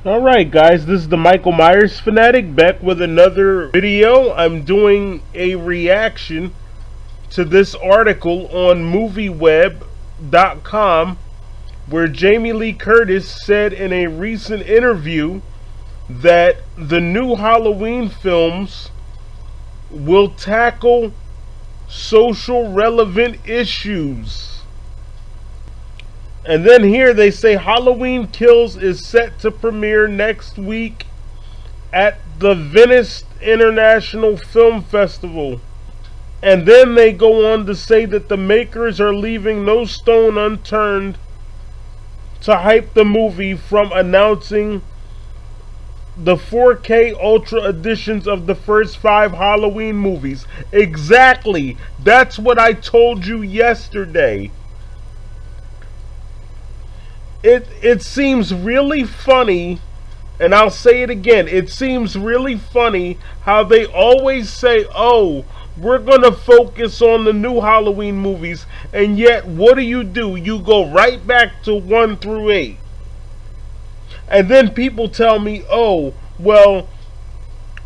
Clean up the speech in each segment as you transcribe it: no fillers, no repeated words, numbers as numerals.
Alright guys, this is the Michael Myers Fanatic back with another video. I'm doing a reaction to this article on movieweb.com where Jamie Lee Curtis said in a recent interview that the new Halloween films will tackle social relevant issues. And then here they say Halloween Kills is set to premiere next week at the Venice International Film Festival. And then they go on to say that the makers are leaving no stone unturned to hype the movie, from announcing the 4K Ultra editions of the first 5 Halloween movies. Exactly. That's what I told you yesterday. It seems really funny, and I'll say it again, it seems really funny how they always say, oh, we're going to focus on the new Halloween movies, and yet what do? You go right back to 1 through 8. And then people tell me, oh, well,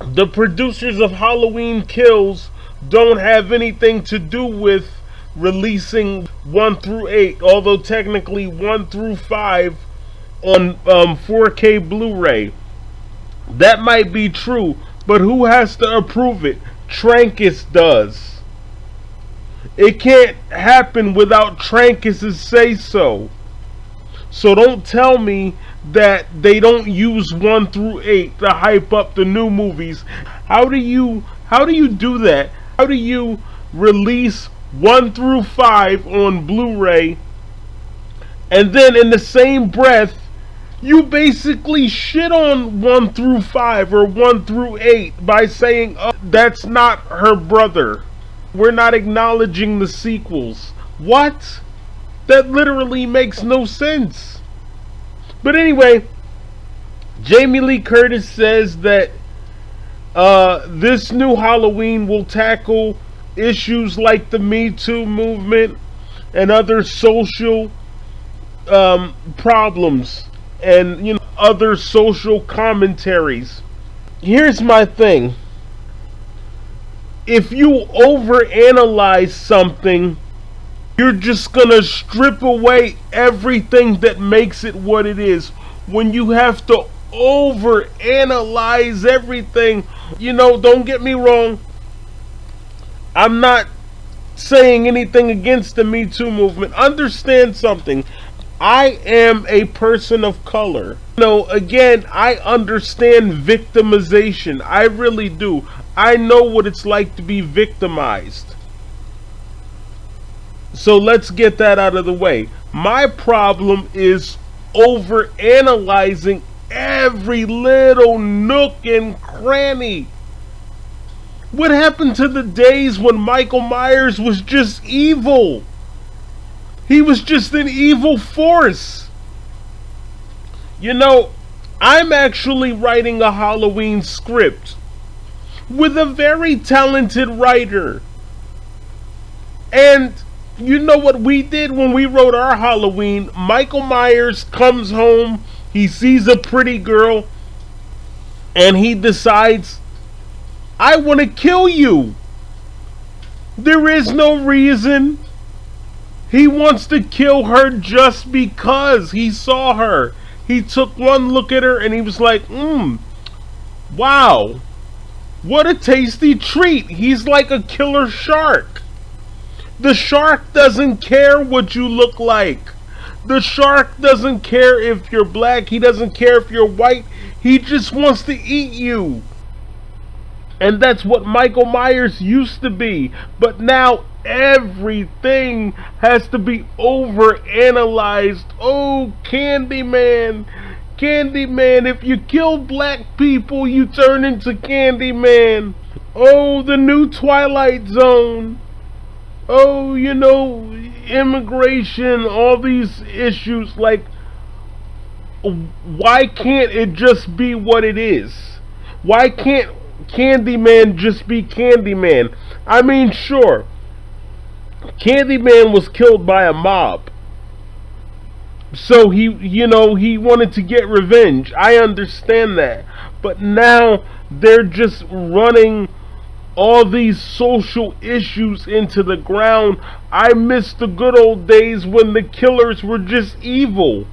the producers of Halloween Kills don't have anything to do with releasing 1 through 8, although technically 1 through 5 on 4K Blu-ray. That might be true, but who has to approve it? Trancas does. It can't happen without Trancas' say-so. So don't tell me that they don't use 1 through 8 to hype up the new movies. How do you do that? How do you release 1 through 5 on Blu-ray, and then in the same breath you basically shit on 1 through 5 or 1 through 8 by saying, oh, that's not her brother, we're not acknowledging the sequels? What? That literally makes no sense. But anyway, Jamie Lee Curtis says that this new Halloween will tackle issues like the Me Too movement and other social problems, and other social commentaries. Here's my thing: if you overanalyze something, you're just gonna strip away everything that makes it what it is. When you have to overanalyze everything, don't get me wrong, I'm not saying anything against the Me Too movement. Understand something. I am a person of color. Again, I understand victimization. I really do. I know what it's like to be victimized. So let's get that out of the way. My problem is overanalyzing every little nook and cranny. What happened to the days when Michael Myers was just evil? He was just an evil force. I'm actually writing a Halloween script with a very talented writer. And you know what we did when we wrote our Halloween? Michael Myers comes home, he sees a pretty girl, and he decides, I want to kill you. There is no reason. He wants to kill her just because he saw her. He took one look at her and he was like, wow, what a tasty treat. He's like a killer shark. The shark doesn't care what you look like. The shark doesn't care if you're black. He doesn't care if you're white. He just wants to eat you. And that's what Michael Myers used to be. But now everything has to be overanalyzed. Oh, Candyman. Candyman. If you kill black people, you turn into Candyman. Oh, the new Twilight Zone. Oh, immigration, all these issues. Like, why can't it just be what it is? Why can't Candyman just be Candyman? I mean, sure, Candyman was killed by a mob. So he wanted to get revenge. I understand that. But now they're just running all these social issues into the ground. I miss the good old days when the killers were just evil.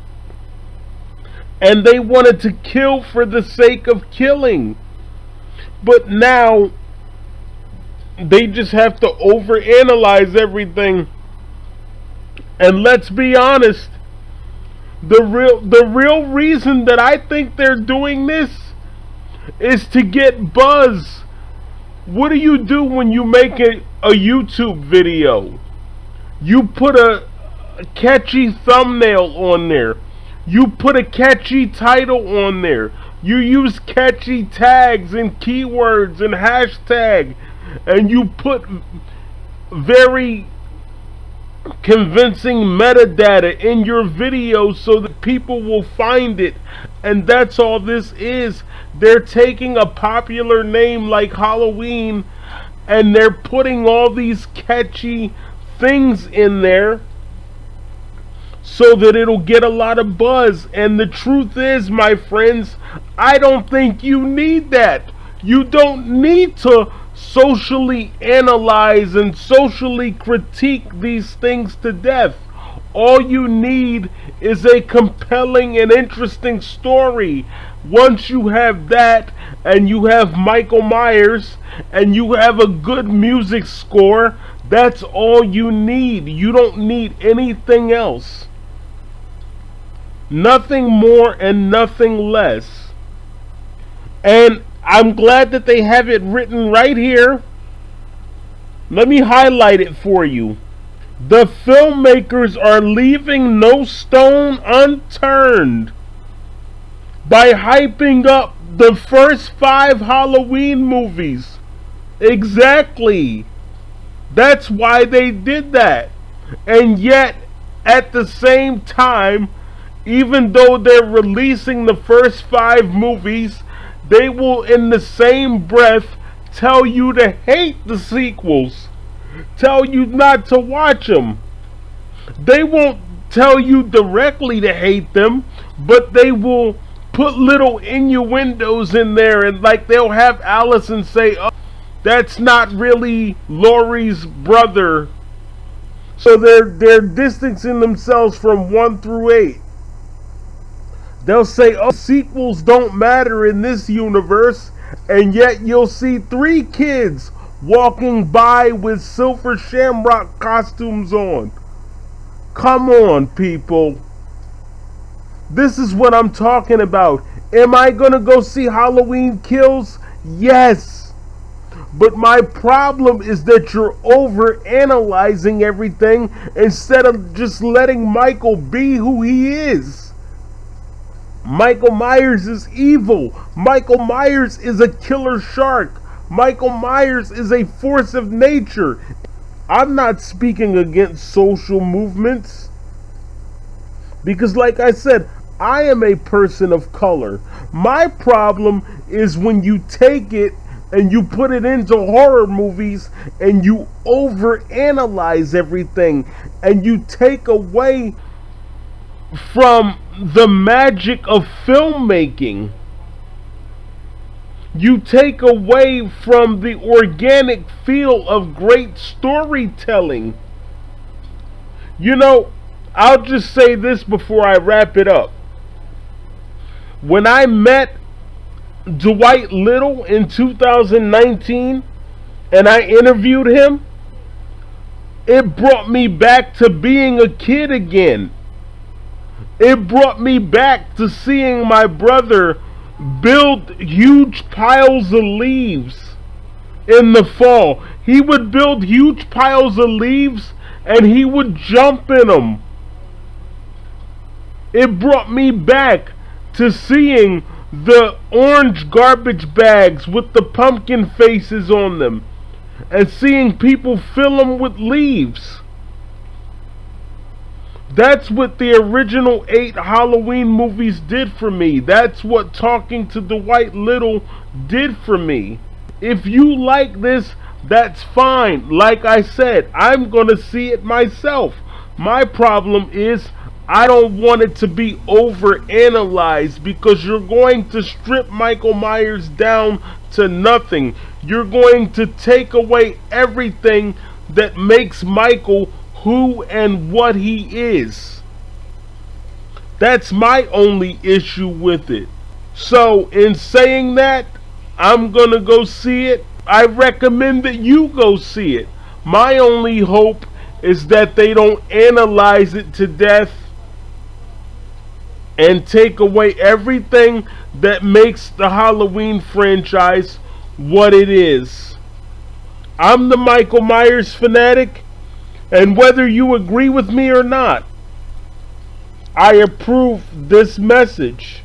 And they wanted to kill for the sake of killing. But now they just have to overanalyze everything. And let's be honest, the real reason that I think they're doing this is to get buzz. What do you do when you make a YouTube video? You put a catchy thumbnail on there. You put a catchy title on there. You use catchy tags and keywords and hashtag, and you put very convincing metadata in your video so that people will find it. And that's all this is. They're taking a popular name like Halloween and they're putting all these catchy things in there so that it'll get a lot of buzz. And the truth is, my friends, I don't think you need that. You don't need to socially analyze and socially critique these things to death. All you need is a compelling and interesting story. Once you have that, and you have Michael Myers, and you have a good music score, that's all you need. You don't need anything else. Nothing more and nothing less. And I'm glad that they have it written right here. Let me highlight it for you. The filmmakers are leaving no stone unturned by hyping up the first 5 Halloween movies. Exactly. That's why they did that. And yet, at the same time, even though they're releasing the first 5 movies, they will in the same breath tell you to hate the sequels. Tell you not to watch them. They won't tell you directly to hate them, but they will put little innuendos in there, and like they'll have Allison say, "Oh, that's not really Laurie's brother." So they're distancing themselves from 1 through 8. They'll say, "Oh, sequels don't matter in this universe," and yet you'll see 3 kids walking by with silver shamrock costumes on. Come on, people. This is what I'm talking about. Am I gonna go see Halloween Kills? Yes. But my problem is that you're over-analyzing everything instead of just letting Michael be who he is. Michael Myers is evil. Michael Myers is a killer shark. Michael Myers is a force of nature. I'm not speaking against social movements. Because like I said, I am a person of color. My problem is when you take it and you put it into horror movies and you overanalyze everything and you take away from the magic of filmmaking. You take away from the organic feel of great storytelling. You know, I'll just say this before I wrap it up. When I met Dwight Little in 2019 and I interviewed him, it brought me back to being a kid again. It brought me back to seeing my brother build huge piles of leaves in the fall. He would build huge piles of leaves and he would jump in them. It brought me back to seeing the orange garbage bags with the pumpkin faces on them and seeing people fill them with leaves. That's what the original 8 Halloween movies did for me. That's what talking to Dwight Little did for me. If you like this, that's fine. Like I said, I'm going to see it myself. My problem is I don't want it to be overanalyzed because you're going to strip Michael Myers down to nothing. You're going to take away everything that makes Michael who and what he is. That's my only issue with it. So, in saying that, I'm gonna go see it. I recommend that you go see it. My only hope is that they don't analyze it to death and take away everything that makes the Halloween franchise what it is. I'm the Michael Myers fanatic, and whether you agree with me or not, I approve this message.